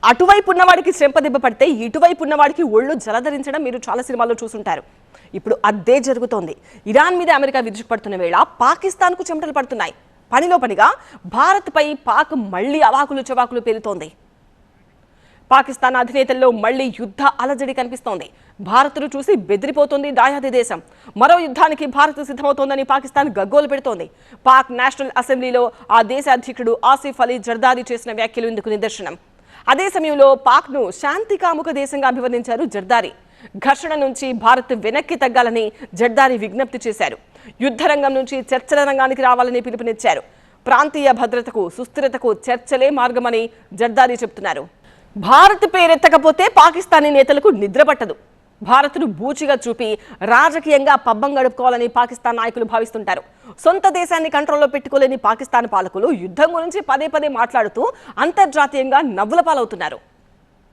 అటువైపు ఉన్నవాడికి చెంపదెబ్బ పడితే ఇటువైపు ఉన్నవాడికి ఒళ్ళు జలధరించడం మీరు చాలా సినిమాల్లో చూసుంటారు. ఇప్పుడు అదే జరుగుతోంది. ఇరాన్ మీద అమెరికా విరుచుకుపడుతున్న వేళ పాకిస్తాన్కు చెమటలు పడుతున్నాయి. పనిలో పనిగా భారత్పై పాక్ మళ్లీ అవాకులు చవాకులు పేలుతోంది. పాకిస్తాన్ అధినేతల్లో మళ్లీ యుద్ధ అలజడి కనిపిస్తోంది. భారత్ను చూసి బెదిరిపోతోంది దాయాది దేశం. మరో యుద్ధానికి భారత్ సిద్ధమవుతోందని పాకిస్తాన్ గగ్గోలు పెడుతోంది. పాక్ నేషనల్ అసెంబ్లీలో ఆ దేశ అధ్యక్షుడు ఆసిఫ్ అలీ జర్దారీ చేసిన వ్యాఖ్యలు ఇందుకు నిదర్శనం. అదే సమయంలో పాక్ను శాంతి కాముక దేశంగా అభివర్ణించారు జర్దారీ. ఘర్షణ నుంచి భారత్ వెనక్కి తగ్గాలని జర్దారీ విజ్ఞప్తి చేశారు. యుద్ధరంగం నుంచి చర్చల రంగానికి రావాలని పిలుపునిచ్చారు. ప్రాంతీయ భద్రతకు సుస్థిరతకు చర్చలే మార్గమని జర్దారీ చెబుతున్నారు. భారత్ పేరెత్తకపోతే పాకిస్తానీ నేతలకు నిద్ర పట్టదు. భారత్ను బూచిగా చూపి రాజకీయంగా పబ్బం గడుపుకోవాలని పాకిస్తాన్ నాయకులు భావిస్తుంటారు. సొంత దేశాన్ని కంట్రోల్లో పెట్టుకోలేని పాకిస్తాన్ పాలకులు యుద్ధం గురించి పదే పదే మాట్లాడుతూ అంతర్జాతీయంగా నవ్వుల పాలవుతున్నారు.